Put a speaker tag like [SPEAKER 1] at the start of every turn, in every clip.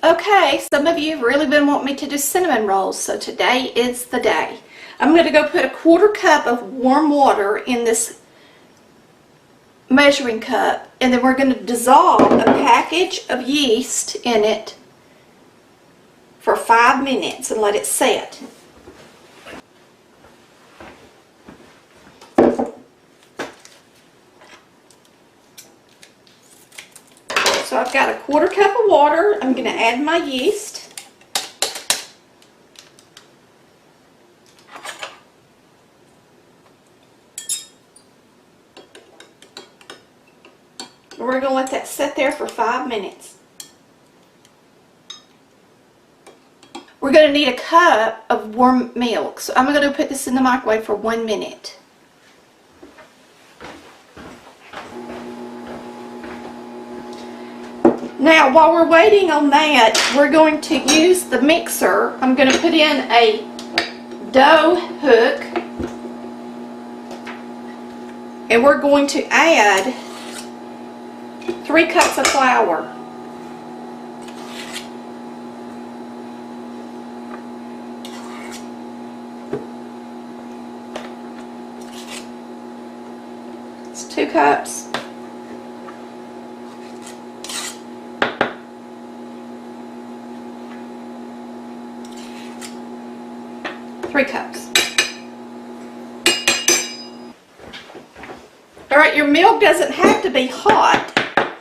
[SPEAKER 1] Okay, some of you have really been wanting me to do cinnamon rolls, so today is the day. I'm going to go put a 1/4 cup of warm water in this measuring cup, and then we're going to dissolve a package of yeast in it for 5 minutes and let it set. So I've got a 1/4 cup of water. I'm going to add my yeast. And we're going to let that sit there for 5 minutes. We're going to need a cup of warm milk. So I'm going to put this in the microwave for 1 minute. Now, while we're waiting on that, we're going to use the mixer. I'm going to put in a dough hook, and we're going to add 3 cups of flour. It's 2 cups. 3 cups. Alright, your milk doesn't have to be hot.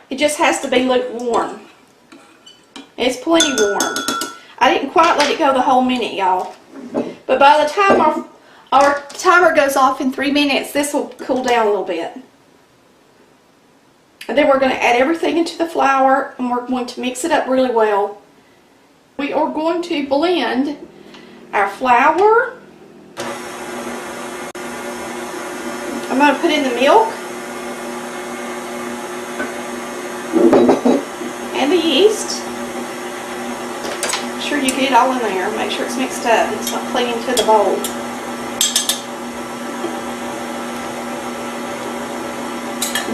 [SPEAKER 1] It just has to be lukewarm. It's plenty warm. I didn't quite let it go the whole minute, y'all. But by the time our timer goes off in 3 minutes, this will cool down a little bit. And then we're going to add everything into the flour, and we're going to mix it up really well. We are going to blend our flour. I'm going to put in the milk and the yeast. Make sure you get it all in there. Make sure it's mixed up. It's not clinging to the bowl.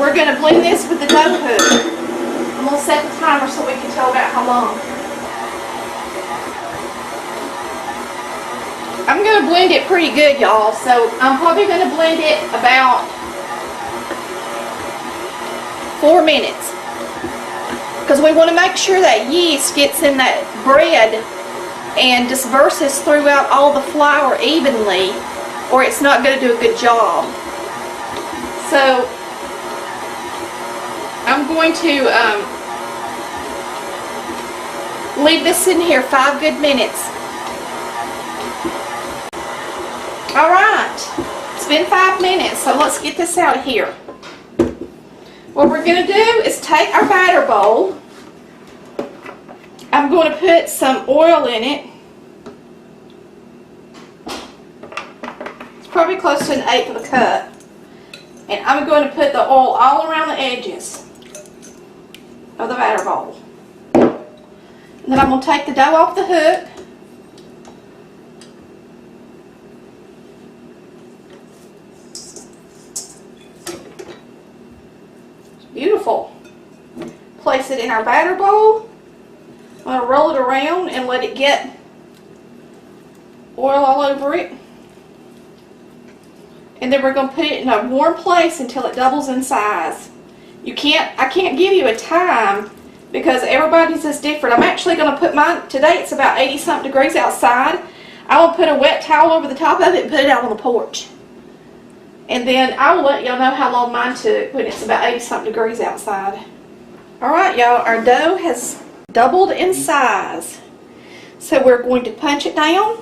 [SPEAKER 1] We're going to blend this with the dough hook. I'm going to set the timer so we can tell about how long. I'm going to blend it pretty good, y'all, so I'm probably going to blend it about 4 minutes. Because we want to make sure that yeast gets in that bread and disperses throughout all the flour evenly, or it's not going to do a good job. So I'm going to leave this in here 5 good minutes. Alright, it's been 5 minutes, so let's get this out of here. What we're going to do is take our batter bowl. I'm going to put some oil in it. It's probably close to 1/8 of a cup. And I'm going to put the oil all around the edges of the batter bowl. And then I'm going to take the dough off the hook. Beautiful. Place it in our batter bowl. I'm going to roll it around and let it get oil all over it. And then we're going to put it in a warm place until it doubles in size. I can't give you a time because everybody's is different. I'm actually going to put mine, today it's about 80-something degrees outside. I will put a wet towel over the top of it and put it out on the porch. And then I will let y'all know how long mine took when it's about 80-something degrees outside. Alright, y'all, our dough has doubled in size. So we're going to punch it down.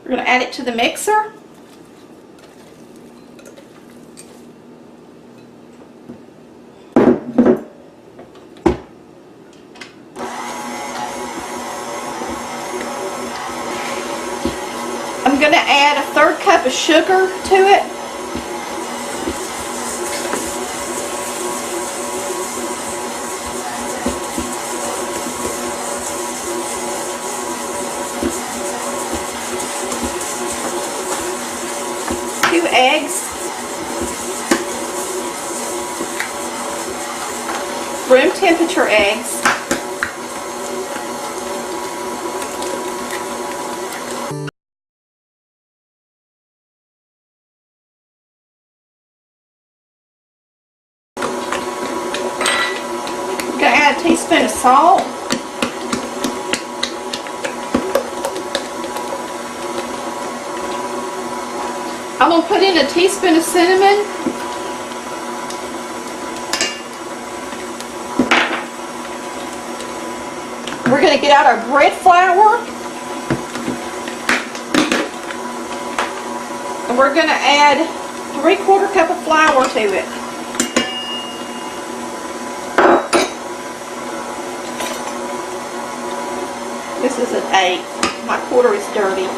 [SPEAKER 1] We're going to add it to the mixer. I'm going to add a 1/3 cup of sugar to it. temperature eggs. I'm going to add a teaspoon of salt. I'm going to put in a teaspoon of cinnamon. We're going to get out our bread flour. And we're going to add 3/4 cup of flour to it. This is an 8. My quarter is dirty.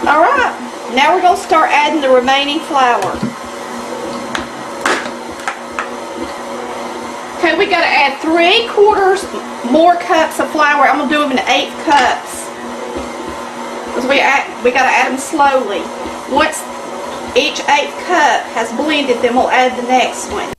[SPEAKER 1] Alright, now we're going to start adding the remaining flour. Okay, we got to add 3/4 more cups of flour. I'm going to do them in 1/8 cups. Because we got to add them slowly. Once each 1/8 cup has blended, then we'll add the next one.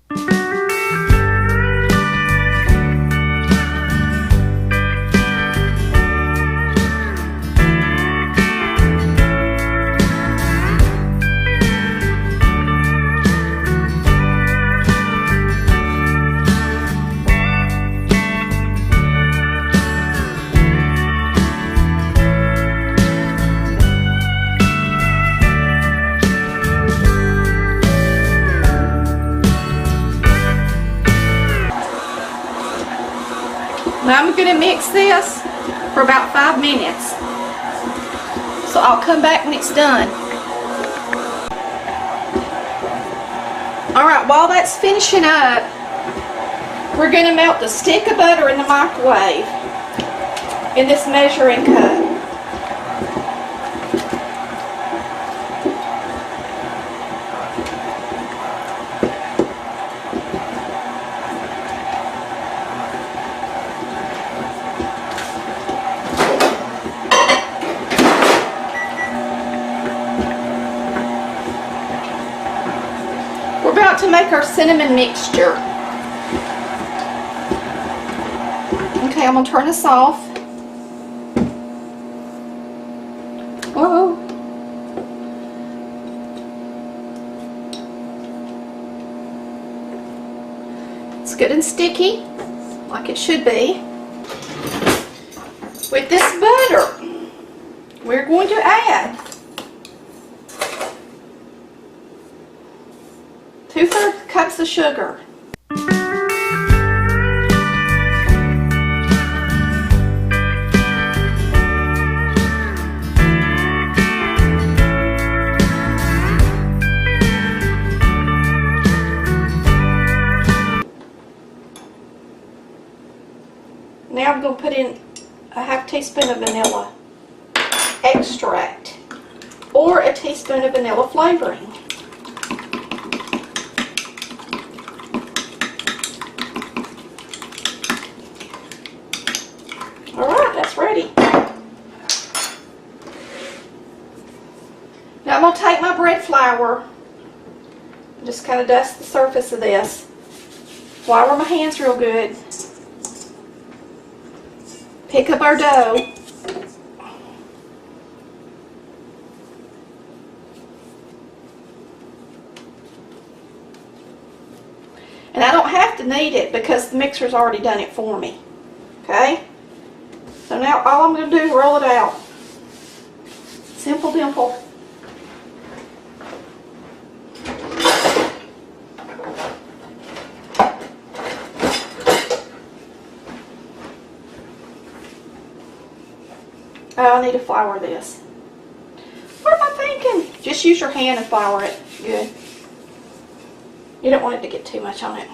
[SPEAKER 1] Now I'm going to mix this for about 5 minutes. So I'll come back when it's done. Alright, while that's finishing up, we're going to melt a stick of butter in the microwave in this measuring cup. We're about to make our cinnamon mixture. Okay, I'm going to turn this off. Whoa. It's good and sticky, like it should be. With this butter, we're going to add 2/3 cups of sugar. Now I'm going to put in a 1/2 teaspoon of vanilla extract or a teaspoon of vanilla flavoring. Alright, that's ready. Now I'm going to take my bread flour and just kind of dust the surface of this. Flour my hands real good. Pick up our dough. And I don't have to knead it because the mixer's already done it for me. Okay? So now all I'm going to do is roll it out. Simple dimple. Oh, I need to flour this. What am I thinking? Just use your hand and flour it. Good. You don't want it to get too much on it.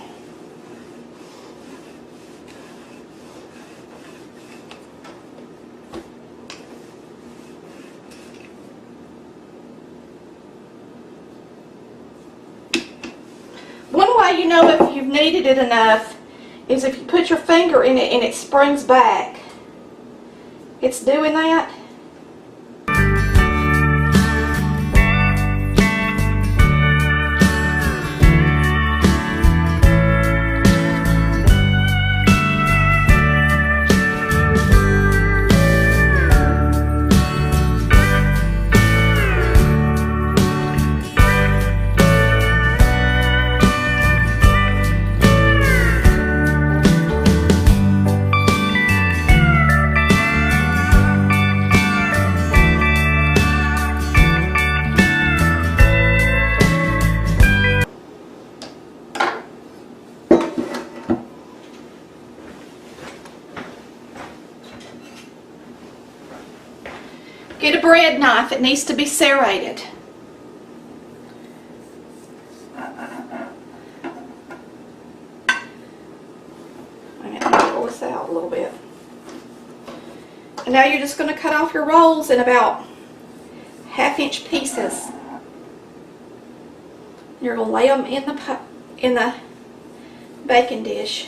[SPEAKER 1] One way you know if you've kneaded it enough is if you put your finger in it and it springs back. It's doing that. Get a bread knife. It needs to be serrated. I'm going to pull this out a little bit. And now you're just going to cut off your rolls in about 1/2-inch pieces. You're going to lay them in the baking dish.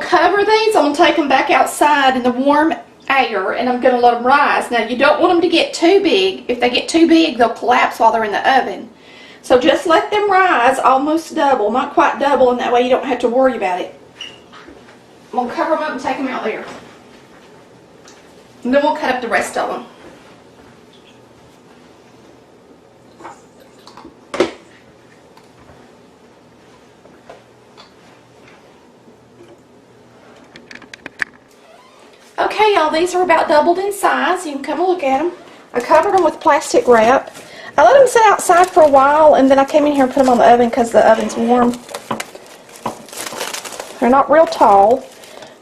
[SPEAKER 1] Cover these. I'm going to take them back outside in the warm air and I'm going to let them rise. Now you don't want them to get too big. If they get too big, they'll collapse while they're in the oven. So just let them rise almost double, not quite double, and that way you don't have to worry about it. I'm going to cover them up and take them out there. And then we'll cut up the rest of them. Okay, y'all, these are about doubled in size. You can come and look at them. I covered them with plastic wrap. I let them sit outside for a while, and then I came in here and put them on the oven because the oven's warm. They're not real tall,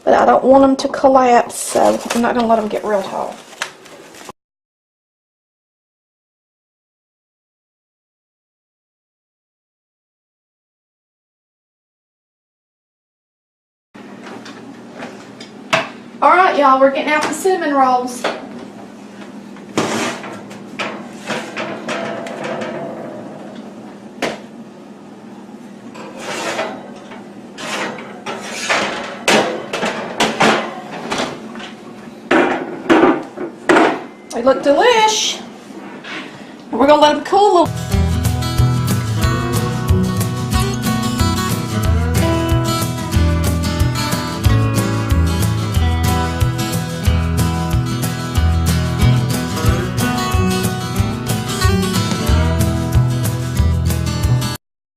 [SPEAKER 1] but I don't want them to collapse, so I'm not going to let them get real tall. Alright, y'all, we're getting out the cinnamon rolls. They look delish. We're going to let them cool a little.